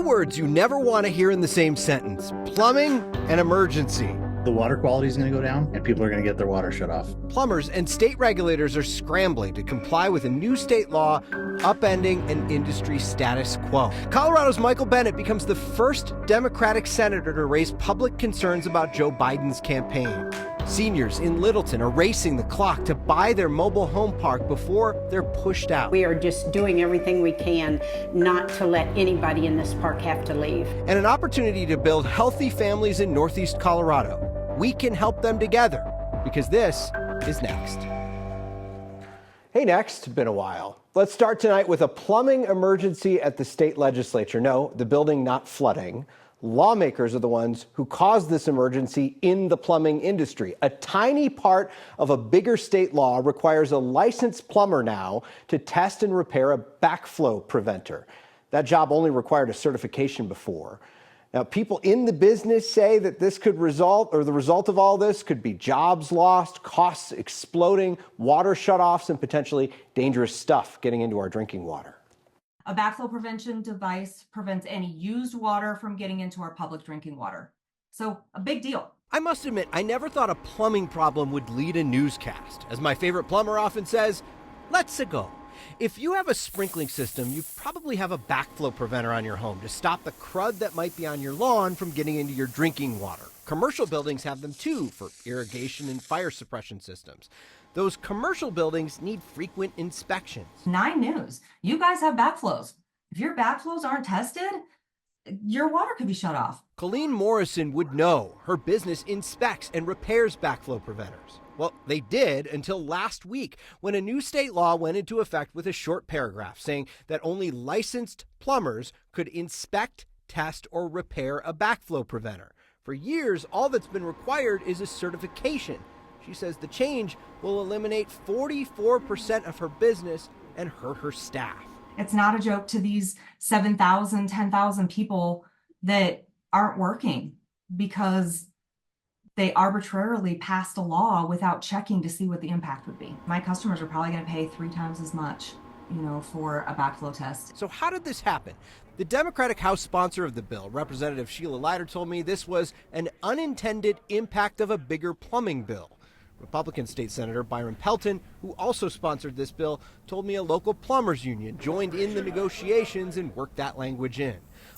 words you never want to hear in the same sentence: plumbing and emergency. The water quality is going to go down and people are going to get their water shut off. Plumbers and state regulators are scrambling to comply with a new state law upending an industry status quo. Colorado's Michael Bennet becomes the first Democratic senator to raise public concerns about Joe Biden's campaign. Seniors in Littleton are racing the clock to buy their mobile home park before they're pushed out. We are just doing everything we can not to let anybody in this park have to leave. And an opportunity to build healthy families in Northeast Colorado. We can help them together, because this is Next. Hey, Next, been a while. Let's start tonight with a plumbing emergency at the state legislature. No, the building not flooding. Lawmakers are the ones who caused this emergency in the plumbing industry. A tiny part of a bigger state law requires a licensed plumber now to test and repair a backflow preventer. That job only required a certification before. Now, people in the business say that this could result, or the result of all this could be jobs lost, costs exploding, water shutoffs, and potentially dangerous stuff getting into our drinking water. A backflow prevention device prevents any used water from getting into our public drinking water. So, a big deal. I must admit, I never thought a plumbing problem would lead a newscast. As my favorite plumber often says, let's go. If you have a sprinkling system, you probably have a backflow preventer on your home to stop the crud that might be on your lawn from getting into your drinking water. Commercial buildings have them too for irrigation and fire suppression systems. Those commercial buildings need frequent inspections. 9 News, you guys have backflows. If your backflows aren't tested, your water could be shut off. Colleen Morrison would know. Her business inspects and repairs backflow preventers. Well, they did until last week when a new state law went into effect with a short paragraph saying that only licensed plumbers could inspect, test, or repair a backflow preventer. For years, all that's been required is a certification. She says the change will eliminate 44% of her business and hurt her staff. It's not a joke to these 7,000, 10,000 people that aren't working because they arbitrarily passed a law without checking to see what the impact would be. My customers are probably going to pay 3 times as much, for a backflow test. So how did this happen? The Democratic House sponsor of the bill, Representative Sheila Leiter, told me this was an unintended impact of a bigger plumbing bill. Republican State Senator Byron Pelton, who also sponsored this bill, told me a local plumbers union joined in the negotiations and worked that language in.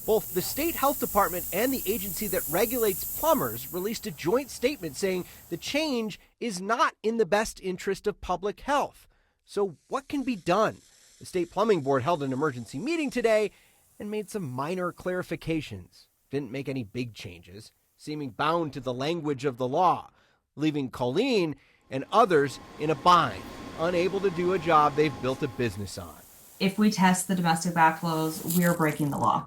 Both the state health department and the agency that regulates plumbers released a joint statement saying the change is not in the best interest of public health. So what can be done? The state plumbing board held an emergency meeting today and made some minor clarifications. Didn't make any big changes, seeming bound to the language of the law, leaving Colleen and others in a bind, unable to do a job they've built a business on. If we test the domestic backflows, we are breaking the law.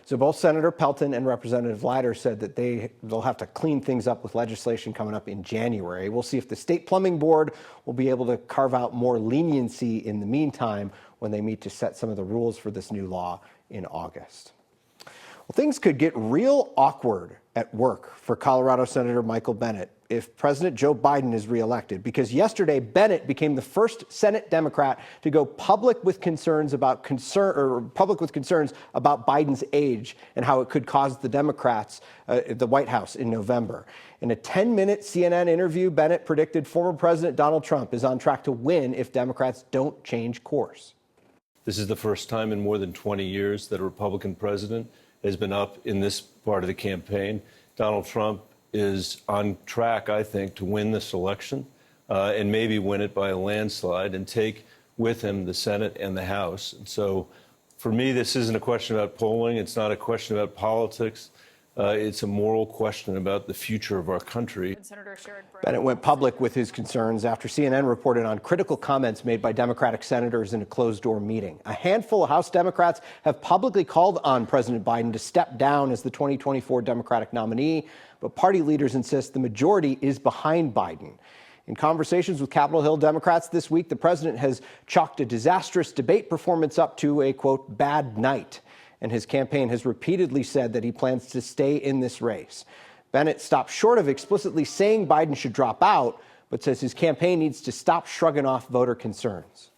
So both Senator Pelton and Representative Leiter said that they'll have to clean things up with legislation coming up in January. We'll see if the State Plumbing Board will be able to carve out more leniency in the meantime when they meet to set some of the rules for this new law in August. Well, things could get real awkward at work for Colorado Senator Michael Bennet if President Joe Biden is reelected, because yesterday Bennet became the first Senate Democrat to go public with concerns about Biden's age and how it could cause the Democrats the White House in November. In a 10-minute CNN interview, Bennet predicted former President Donald Trump is on track to win if Democrats don't change course. This is the first time in more than 20 years that a Republican president has been up in this part of the campaign. Donald Trump is on track, I think, to win this election and maybe win it by a landslide and take with him the Senate and the House. And so for me, this isn't a question about polling. It's not a question about politics. It's a moral question about the future of our country. Bennet went public with his concerns after CNN reported on critical comments made by Democratic senators in a closed-door meeting. A handful of House Democrats have publicly called on President Biden to step down as the 2024 Democratic nominee, but party leaders insist the majority is behind Biden. In conversations with Capitol Hill Democrats this week, the president has chalked a disastrous debate performance up to a, quote, bad night. And his campaign has repeatedly said that he plans to stay in this race. Bennet stopped short of explicitly saying Biden should drop out, but says his campaign needs to stop shrugging off voter concerns.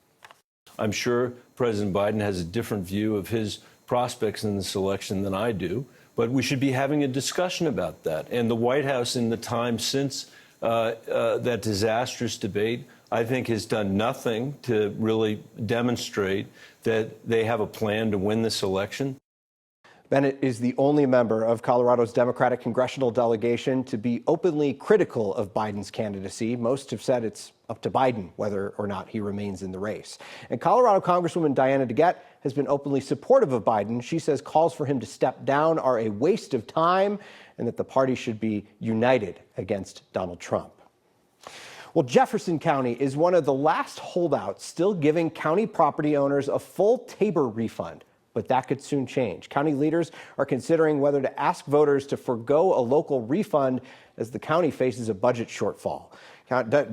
I'm sure President Biden has a different view of his prospects in this election than I do, but we should be having a discussion about that. And the White House, in the time since that disastrous debate, I think has done nothing to really demonstrate that they have a plan to win this election. Bennet is the only member of Colorado's Democratic congressional delegation to be openly critical of Biden's candidacy. Most have said it's up to Biden whether or not he remains in the race. And Colorado Congresswoman Diana DeGette has been openly supportive of Biden. She says calls for him to step down are a waste of time and that the party should be united against Donald Trump. Well, Jefferson County is one of the last holdouts still giving county property owners a full Tabor refund. But that could soon change. County leaders are considering whether to ask voters to forgo a local refund as the county faces a budget shortfall.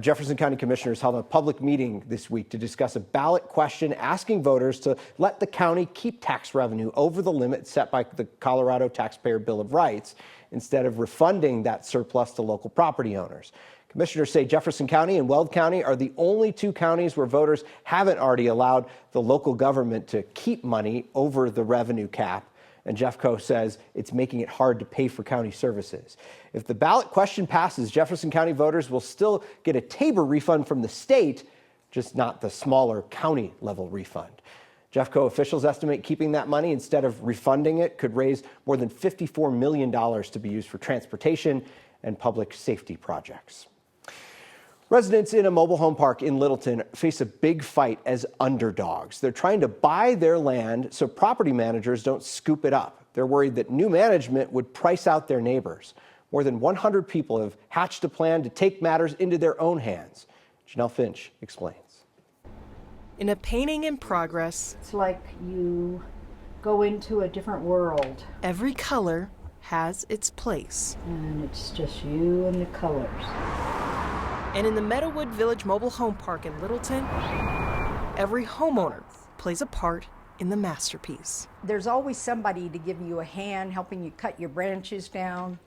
Jefferson County commissioners held a public meeting this week to discuss a ballot question asking voters to let the county keep tax revenue over the limit set by the Colorado Taxpayer Bill of Rights instead of refunding that surplus to local property owners. Commissioners say Jefferson County and Weld County are the only two counties where voters haven't already allowed the local government to keep money over the revenue cap. And Jeffco says it's making it hard to pay for county services. If the ballot question passes, Jefferson County voters will still get a Tabor refund from the state, just not the smaller county level refund. Jeffco officials estimate keeping that money instead of refunding it could raise more than $54 million to be used for transportation and public safety projects. Residents in a mobile home park in Littleton face a big fight as underdogs. They're trying to buy their land so property managers don't scoop it up. They're worried that new management would price out their neighbors. More than 100 people have hatched a plan to take matters into their own hands. Janelle Finch explains. In a painting in progress, It's like you go into a different world, every color has its place. and it's just you and the colors. And in the Meadowood Village Mobile Home Park in Littleton, every homeowner plays a part in the masterpiece. There's always somebody to give you a hand, helping you cut your branches down.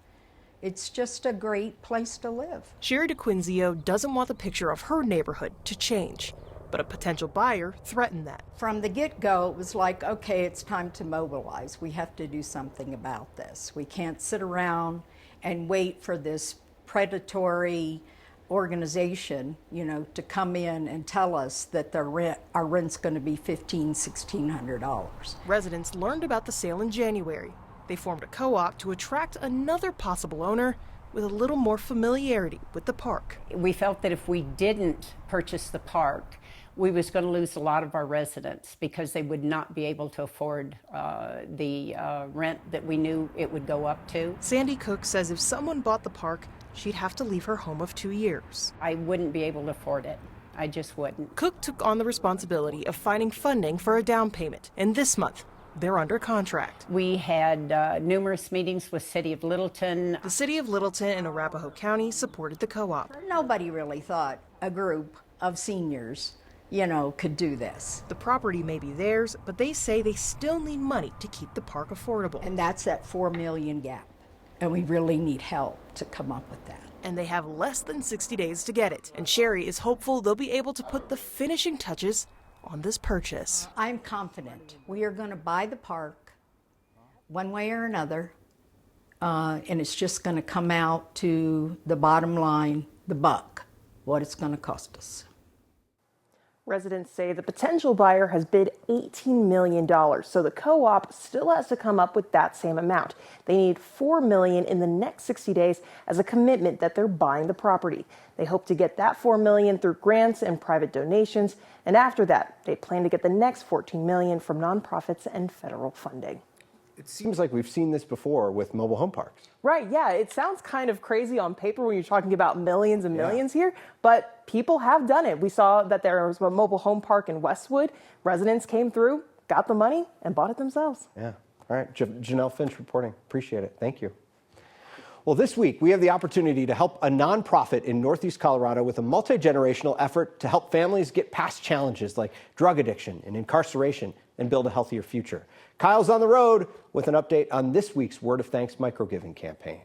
It's just a great place to live. Sherry DeQuinzio doesn't want the picture of her neighborhood to change, but a potential buyer threatened that. From the get-go, it was like, okay, it's time to mobilize. We have to do something about this. We can't sit around and wait for this predatory organization, to come in and tell us that our rent's going to be $1,500, $1,600. Residents learned about the sale in January. They formed a co-op to attract another possible owner with a little more familiarity with the park. We felt that if we didn't purchase the park, we was going to lose a lot of our residents because they would not be able to afford the rent that we knew it would go up to. Sandy Cook says if someone bought the park, she'd have to leave her home of 2 years. I wouldn't be able to afford it. I just wouldn't. Cook took on the responsibility of finding funding for a down payment, and this month, they're under contract. We had numerous meetings with City of Littleton. The City of Littleton and Arapahoe County supported the co-op. Nobody really thought a group of seniors, could do this. The property may be theirs, but they say they still need money to keep the park affordable. And that's that $4 million gap. And we really need help to come up with that. And they have less than 60 days to get it. And Sherry is hopeful they'll be able to put the finishing touches on this purchase. I'm confident we are going to buy the park one way or another, and it's just going to come out to the bottom line, the buck, what it's going to cost us. Residents say the potential buyer has bid $18 million, so the co-op still has to come up with that same amount. They need $4 million in the next 60 days as a commitment that they're buying the property. They hope to get that $4 million through grants and private donations, and after that, they plan to get the next $14 million from nonprofits and federal funding. It seems like we've seen this before with mobile home parks. Right, yeah, it sounds kind of crazy on paper when you're talking about millions and millions here, but people have done it. We saw that there was a mobile home park in Westwood. Residents came through, got the money, and bought it themselves. Yeah. All right, Janelle Finch reporting. Appreciate it. Thank you. Well, this week, we have the opportunity to help a nonprofit in Northeast Colorado with a multi-generational effort to help families get past challenges like drug addiction and incarceration and build a healthier future. Kyle's on the road with an update on this week's Word of Thanks microgiving campaign.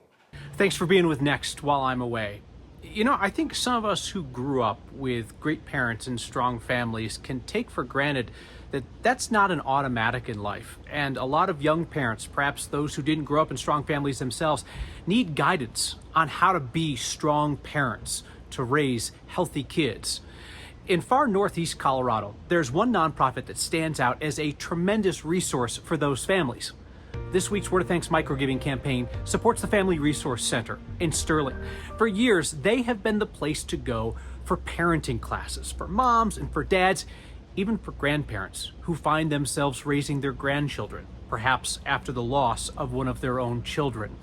Thanks for being with Next while I'm away. You know, I think some of us who grew up with great parents and strong families can take for granted that that's not an automatic in life. And a lot of young parents, perhaps those who didn't grow up in strong families themselves, need guidance on how to be strong parents to raise healthy kids. In far northeast Colorado, there's one nonprofit that stands out as a tremendous resource for those families. This week's Word of Thanks microgiving campaign supports the Family Resource Center in Sterling. For years, they have been the place to go for parenting classes, for moms and for dads, even for grandparents who find themselves raising their grandchildren, perhaps after the loss of one of their own children.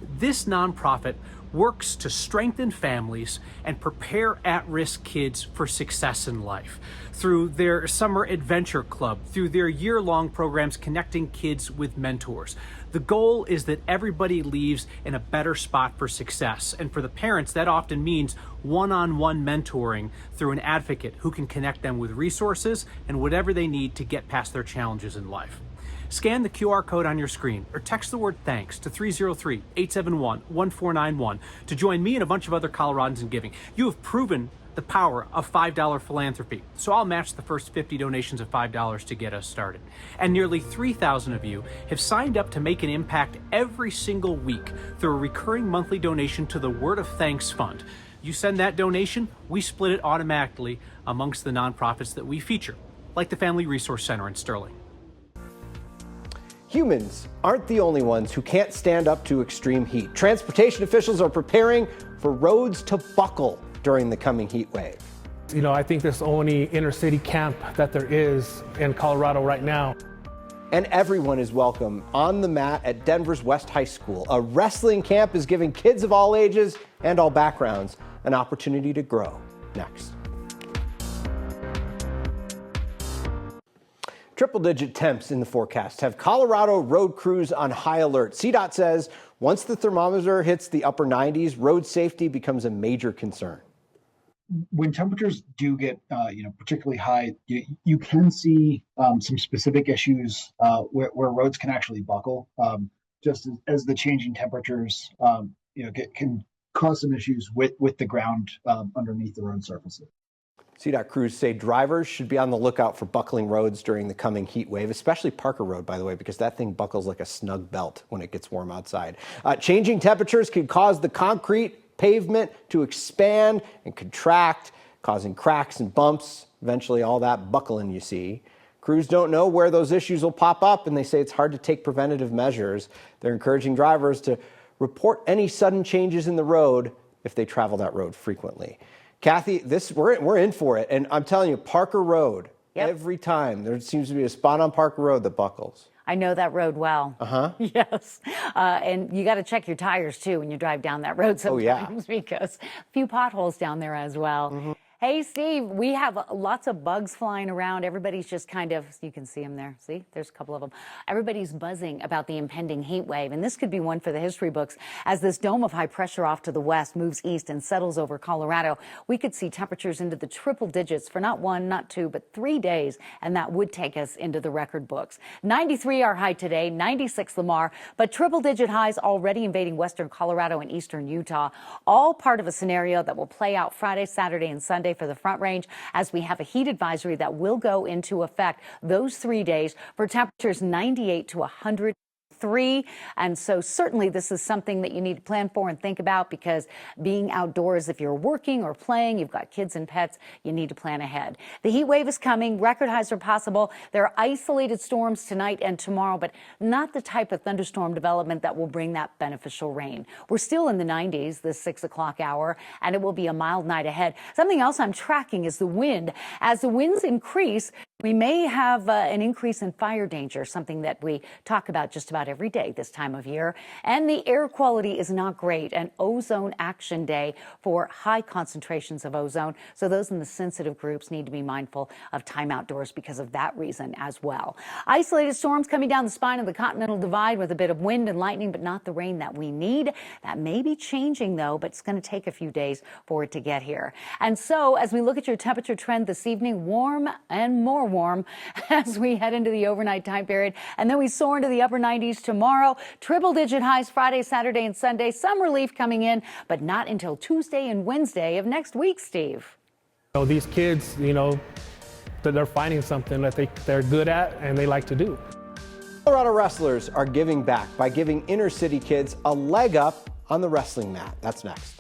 This nonprofit works to strengthen families and prepare at-risk kids for success in life through their summer adventure club, through their year-long programs connecting kids with mentors. The goal is that everybody leaves in a better spot for success. And for the parents, that often means one-on-one mentoring through an advocate who can connect them with resources and whatever they need to get past their challenges in life. Scan the QR code on your screen or text the word thanks to 303-871-1491 to join me and a bunch of other Coloradans in giving. You have proven the power of $5 philanthropy, so I'll match the first 50 donations of $5 to get us started. And nearly 3,000 of you have signed up to make an impact every single week through a recurring monthly donation to the Word of Thanks Fund. You send that donation, we split it automatically amongst the nonprofits that we feature, like the Family Resource Center in Sterling. Humans aren't the only ones who can't stand up to extreme heat. Transportation officials are preparing for roads to buckle during the coming heat wave. You know, I think this only inner city camp that there is in Colorado right now. And everyone is welcome on the mat at Denver's West High School. A wrestling camp is giving kids of all ages and all backgrounds an opportunity to grow. Next. Triple-digit temps in the forecast have Colorado road crews on high alert. CDOT says once the thermometer hits the upper 90s, road safety becomes a major concern. When temperatures do get, particularly high, you can see some specific issues where roads can actually buckle, just as the changing temperatures, can cause some issues with the ground underneath the road surfaces. CDOT crews say drivers should be on the lookout for buckling roads during the coming heat wave, especially Parker Road, by the way, because that thing buckles like a snug belt when it gets warm outside. Changing temperatures could cause the concrete pavement to expand and contract, causing cracks and bumps, eventually all that buckling you see. Crews don't know where those issues will pop up, and they say it's hard to take preventative measures. They're encouraging drivers to report any sudden changes in the road if they travel that road frequently. Kathy, we're in for it, and I'm telling you, Parker Road, every time there seems to be a spot on Parker Road that buckles. I know that road well. Yes. And you got to check your tires, too, when you drive down that road sometimes because a few potholes down there as well. Hey, Steve, we have lots of bugs flying around. Everybody's just kind of, you can see them there. See, there's a couple of them. Everybody's buzzing about the impending heat wave, and this could be one for the history books. As this dome of high pressure off to the west moves east and settles over Colorado, we could see temperatures into the triple digits for not 1, not 2, but 3 days, and that would take us into the record books. 93 our high today, 96 Lamar, but triple-digit highs already invading western Colorado and eastern Utah, all part of a scenario that will play out Friday, Saturday, and Sunday for the Front Range, as we have a heat advisory that will go into effect those 3 days for temperatures 98 to 103. And so certainly this is something that you need to plan for and think about, because being outdoors, if you're working or playing, you've got kids and pets, you need to plan ahead. The heat wave is coming. Record highs are possible. There are isolated storms tonight and tomorrow, but not the type of thunderstorm development that will bring that beneficial rain. We're still in the 90s this 6 o'clock hour, and it will be a mild night ahead. Something else I'm tracking is the wind. As the winds increase, we may have an increase in fire danger, something that we talk about just about every day this time of year. And the air quality is not great. An ozone action day for high concentrations of ozone. So those in the sensitive groups need to be mindful of time outdoors because of that reason as well. Isolated storms coming down the spine of the Continental Divide with a bit of wind and lightning, but not the rain that we need. That may be changing, though, but it's going to take a few days for it to get here. And so as we look at your temperature trend this evening, warm and more warm as we head into the overnight time period. And then we soar into the upper 90s tomorrow. Triple-digit highs Friday, Saturday, and Sunday. Some relief coming in, but not until Tuesday and Wednesday of next week, Steve. These kids, that they're finding something that they're good at and they like to do. Colorado wrestlers are giving back by giving inner city kids a leg up on the wrestling mat. That's next.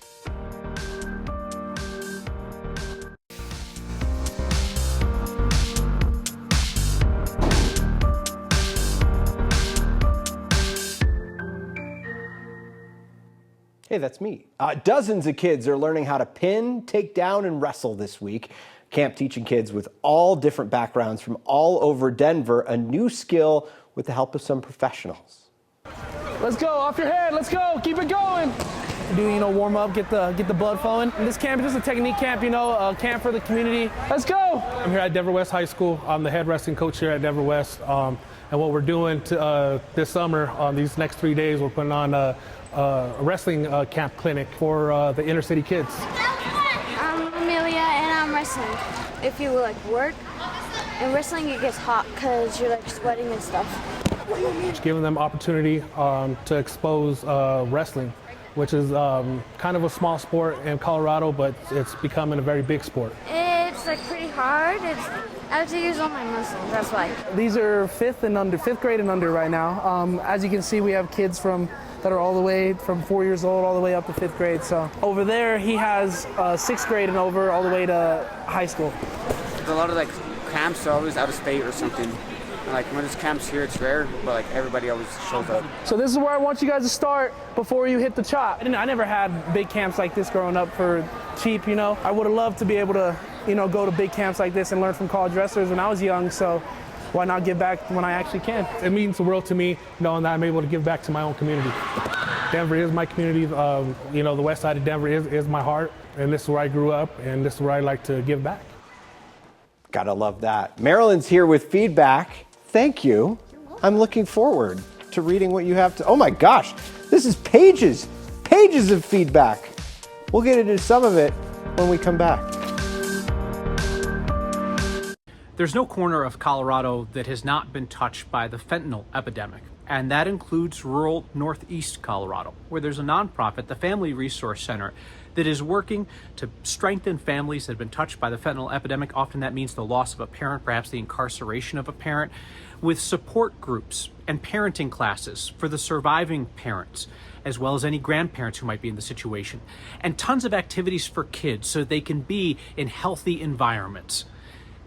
Hey, that's me. Dozens of kids are learning how to pin, take down, and wrestle this week. Camp teaching kids with all different backgrounds from all over Denver a new skill with the help of some professionals. Let's go, off your head, let's go, keep it going. Warm up, get the blood flowing. And this camp is just a technique camp, a camp for the community. Let's go. I'm here at Denver West High School. I'm the head wrestling coach here at Denver West. And what we're doing this summer, on these next 3 days, we're putting on a wrestling camp clinic for the inner city kids. I'm Amelia and I'm wrestling. If you work in wrestling, it gets hot because you're sweating and stuff. Just giving them opportunity to expose wrestling, which is kind of a small sport in Colorado, but it's becoming a very big sport. It's pretty hard. I have to use all my muscles, that's why. These are fifth grade and under right now. As you can see, we have kids that are all the way from 4 years old all the way up to 5th grade. So over there, he has 6th grade and over all the way to high school. A lot of camps are always out of state or something. And when there's camps here, it's rare, but everybody always shows up. So this is where I want you guys to start before you hit the chop. I never had big camps like this growing up for cheap, I would have loved to be able to, go to big camps like this and learn from college wrestlers when I was young. So why not give back when I actually can? It means the world to me knowing that I'm able to give back to my own community. Denver is my community. The west side of Denver is my heart, and this is where I grew up, and this is where I like to give back. Gotta love that. Marilyn's here with feedback. Thank you. I'm looking forward to reading what you have to. Oh my gosh, this is pages of feedback. We'll get into some of it when we come back. There's no corner of Colorado that has not been touched by the fentanyl epidemic, and that includes rural northeast Colorado, where there's a nonprofit, the Family Resource Center, that is working to strengthen families that have been touched by the fentanyl epidemic. Often that means the loss of a parent, perhaps the incarceration of a parent, with support groups and parenting classes for the surviving parents, as well as any grandparents who might be in the situation, and tons of activities for kids so they can be in healthy environments.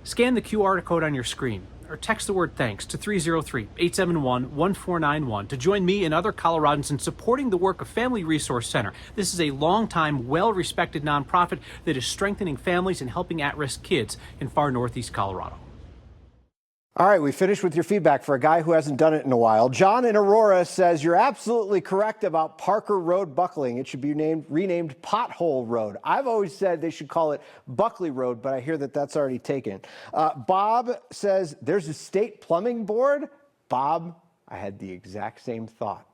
Scan the QR code on your screen or text the word thanks to 303-871-1491 to join me and other Coloradans in supporting the work of Family Resource Center. This is a long-time, well-respected nonprofit that is strengthening families and helping at-risk kids in far northeast Colorado. All right, we finished with your feedback for a guy who hasn't done it in a while. John in Aurora says, you're absolutely correct about Parker Road buckling. It should be renamed Pothole Road. I've always said they should call it Buckley Road, but I hear that that's already taken. Bob says, there's a state plumbing board. Bob, I had the exact same thought.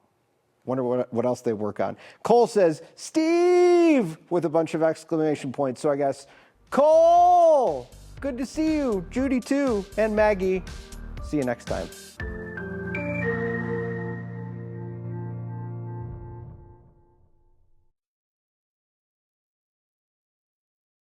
Wonder what else they work on. Cole says, Steve, with a bunch of exclamation points. So I guess, Cole! Good to see you. Judy, too. And Maggie. See you next time.